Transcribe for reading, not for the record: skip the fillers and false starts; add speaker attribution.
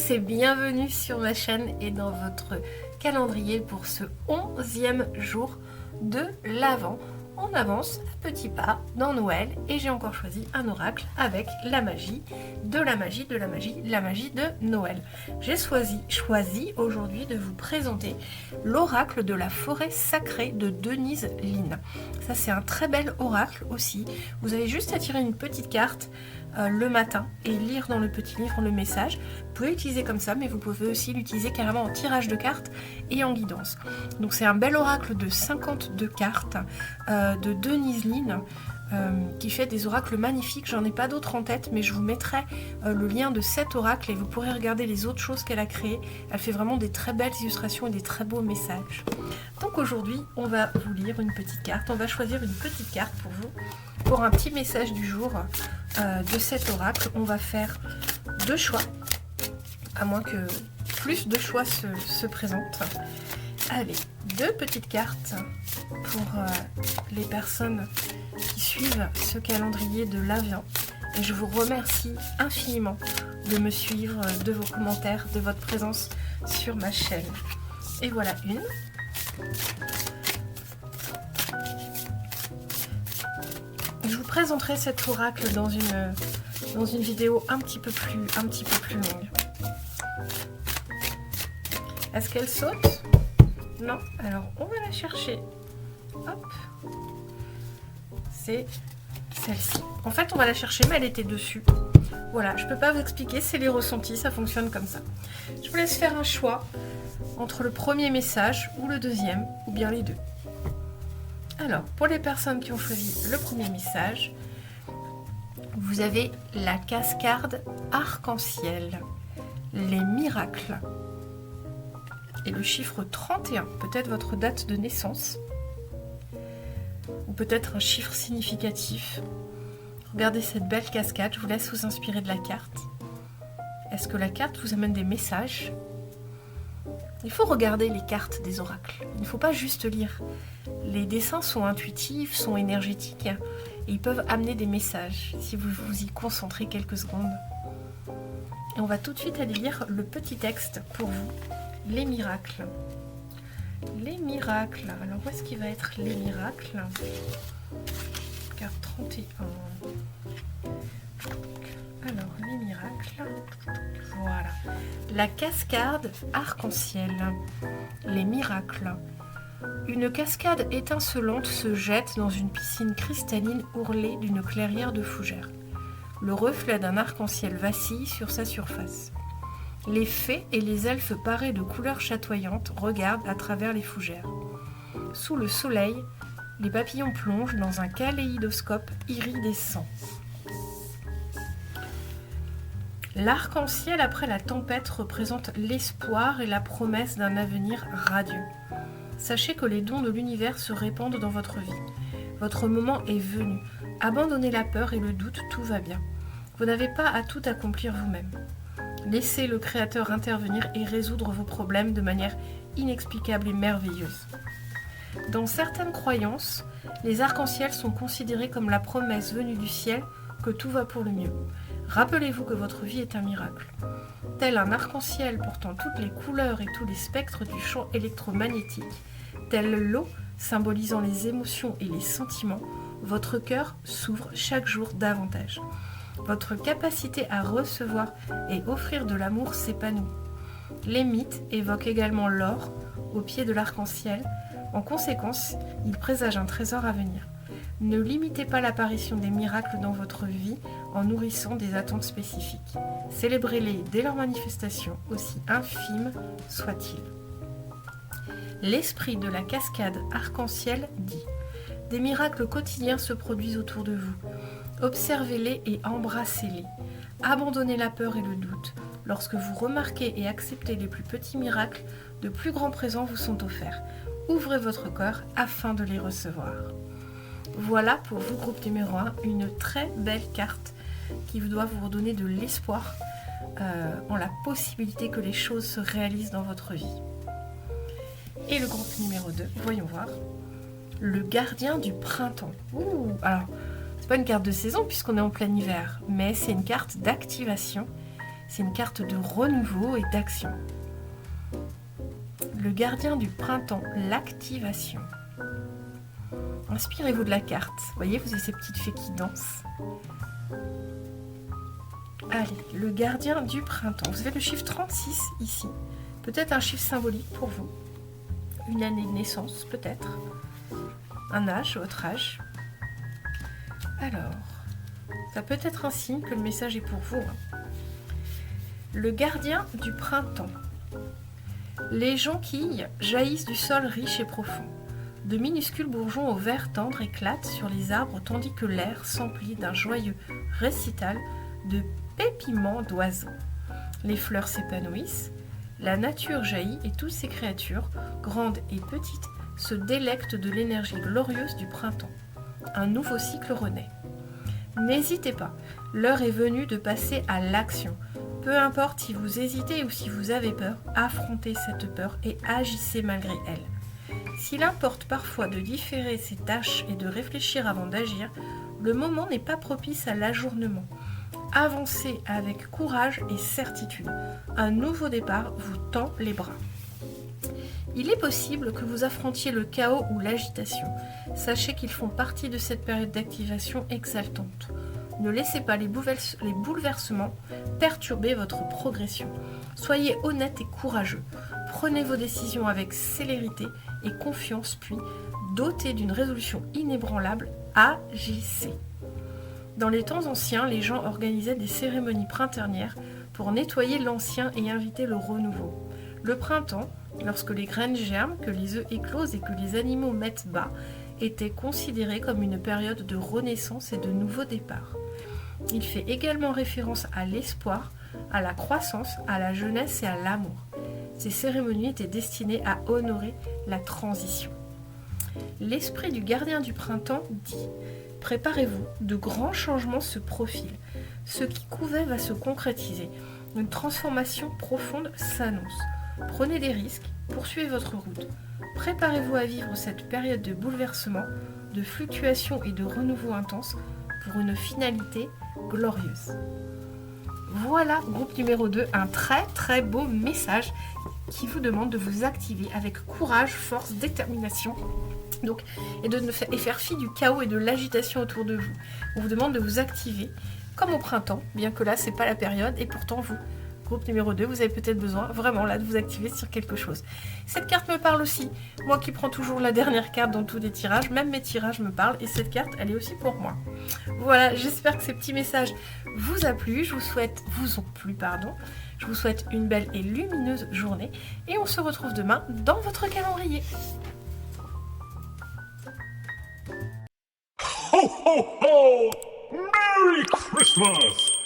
Speaker 1: tous et bienvenue sur ma chaîne et dans votre calendrier pour ce 11e jour de l'Avent. On avance à petits pas dans Noël et j'ai encore choisi un oracle avec la magie de Noël. J'ai choisi aujourd'hui de vous présenter l'oracle de la forêt sacrée de Denise Linn. Ça c'est un très bel oracle aussi. Vous avez juste à tirer une petite carte le matin et lire dans le petit livre le message. Vous pouvez l'utiliser comme ça, mais vous pouvez aussi l'utiliser carrément en tirage de cartes et en guidance. Donc c'est un bel oracle de 52 cartes de Denise Linn qui fait des oracles magnifiques. J'en ai pas d'autres en tête, mais je vous mettrai le lien de cet oracle et vous pourrez regarder les autres choses qu'elle a créées. Elle fait vraiment des très belles illustrations et des très beaux messages. Donc aujourd'hui, on va vous lire une petite carte. On va choisir une petite carte pour vous, pour un petit message du jour de cet oracle. On va faire 2 choix, à moins que plus de choix se présentent. Allez, 2 petites cartes pour les personnes qui suivent ce calendrier de l'Avent. Et je vous remercie infiniment de me suivre, de vos commentaires, de votre présence sur ma chaîne. Et voilà une. Je vous présenterai cet oracle dans une vidéo un petit peu plus longue. Est-ce qu'elle saute? Non. Alors on va la chercher. Hop. C'est celle-ci. En fait, on va la chercher, mais elle était dessus. Voilà, je peux pas vous expliquer, c'est les ressentis, ça fonctionne comme ça. Je vous laisse faire un choix entre le premier message ou le deuxième, ou bien les deux. Alors, pour les personnes qui ont choisi le premier message, vous avez la cascade arc-en-ciel, les miracles, et le chiffre 31, peut-être votre date de naissance, ou peut-être un chiffre significatif. Regardez cette belle cascade, je vous laisse vous inspirer de la carte. Est-ce que la carte vous amène des messages? Il faut regarder les cartes des oracles, il ne faut pas juste lire. Les dessins sont intuitifs, sont énergétiques, et ils peuvent amener des messages si vous vous y concentrez quelques secondes. Et on va tout de suite aller lire le petit texte pour vous. Les miracles. Les miracles. Alors où est-ce qu'il va être les miracles? Carte 31. Alors les miracles. Voilà. La cascade arc-en-ciel. Les miracles. Une cascade étincelante se jette dans une piscine cristalline ourlée d'une clairière de fougères. Le reflet d'un arc-en-ciel vacille sur sa surface. Les fées et les elfes parés de couleurs chatoyantes regardent à travers les fougères. Sous le soleil, les papillons plongent dans un kaléidoscope iridescent. L'arc-en-ciel après la tempête représente l'espoir et la promesse d'un avenir radieux. Sachez que les dons de l'univers se répandent dans votre vie. Votre moment est venu. Abandonnez la peur et le doute, tout va bien. Vous n'avez pas à tout accomplir vous-même. Laissez le Créateur intervenir et résoudre vos problèmes de manière inexplicable et merveilleuse. Dans certaines croyances, les arcs-en-ciel sont considérés comme la promesse venue du ciel que tout va pour le mieux. Rappelez-vous que votre vie est un miracle. Tel un arc-en-ciel portant toutes les couleurs et tous les spectres du champ électromagnétique, tel l'eau symbolisant les émotions et les sentiments, votre cœur s'ouvre chaque jour davantage. Votre capacité à recevoir et offrir de l'amour s'épanouit. Les mythes évoquent également l'or au pied de l'arc-en-ciel. En conséquence, ils présagent un trésor à venir. Ne limitez pas l'apparition des miracles dans votre vie en nourrissant des attentes spécifiques. Célébrez-les dès leur manifestation, aussi infime soit-il. L'esprit de la cascade arc-en-ciel dit « Des miracles quotidiens se produisent autour de vous. Observez-les et embrassez-les. Abandonnez la peur et le doute. Lorsque vous remarquez et acceptez les plus petits miracles, de plus grands présents vous sont offerts. Ouvrez votre cœur afin de les recevoir. » Voilà pour vous, groupe numéro 1, une très belle carte qui doit vous redonner de l'espoir en la possibilité que les choses se réalisent dans votre vie. Et le groupe numéro 2, voyons voir. Le gardien du printemps. Alors, c'est pas une carte de saison puisqu'on est en plein hiver, mais c'est une carte d'activation C'est une carte de renouveau et d'action. Le gardien du printemps, l'activation. Inspirez-vous de la carte. Vous voyez, vous avez ces petites fées qui dansent. Allez, le gardien du printemps. Vous avez le chiffre 36 ici. Peut-être un chiffre symbolique pour vous. Une année de naissance, peut-être. Un âge, votre âge. Alors, ça peut être un signe que le message est pour vous. Le gardien du printemps. Les jonquilles jaillissent du sol riche et profond. De minuscules bourgeons au vert tendre éclatent sur les arbres tandis que l'air s'emplit d'un joyeux récital de pépiments d'oiseaux. Les fleurs s'épanouissent, la nature jaillit et toutes ces créatures, grandes et petites, se délectent de l'énergie glorieuse du printemps. Un nouveau cycle renaît. N'hésitez pas, l'heure est venue de passer à l'action. Peu importe si vous hésitez ou si vous avez peur, affrontez cette peur et agissez malgré elle. S'il importe parfois de différer ses tâches et de réfléchir avant d'agir, le moment n'est pas propice à l'ajournement. Avancez avec courage et certitude. Un nouveau départ vous tend les bras. Il est possible que vous affrontiez le chaos ou l'agitation. Sachez qu'ils font partie de cette période d'activation exaltante. Ne laissez pas les bouleversements perturber votre progression. Soyez honnête et courageux. Prenez vos décisions avec célérité et confiance, puis, doté d'une résolution inébranlable, agissez. Dans les temps anciens, les gens organisaient des cérémonies printanières pour nettoyer l'ancien et inviter le renouveau. Le printemps, lorsque les graines germent, que les œufs éclosent et que les animaux mettent bas, était considéré comme une période de renaissance et de nouveau départ. Il fait également référence à l'espoir, à la croissance, à la jeunesse et à l'amour. Ces cérémonies étaient destinées à honorer la transition. L'esprit du gardien du printemps dit « Préparez-vous, de grands changements se profilent. Ce qui couvait va se concrétiser. Une transformation profonde s'annonce. Prenez des risques, poursuivez votre route. Préparez-vous à vivre cette période de bouleversement, de fluctuation et de renouveau intense pour une finalité glorieuse. » Voilà, groupe numéro 2, un très très beau message qui vous demande de vous activer avec courage, force, détermination donc, et de faire fi du chaos et de l'agitation autour de vous. On vous demande de vous activer comme au printemps, bien que là c'est pas la période et pourtant vous, groupe numéro 2, vous avez peut-être besoin vraiment là de vous activer sur quelque chose. Cette carte me parle aussi, moi qui prends toujours la dernière carte dans tous les tirages, même mes tirages me parlent et cette carte elle est aussi pour moi. Voilà, j'espère que ces petits messages vous a plu, je vous souhaite une belle et lumineuse journée et on se retrouve demain dans votre calendrier.
Speaker 2: Ho, ho, ho! Merry Christmas!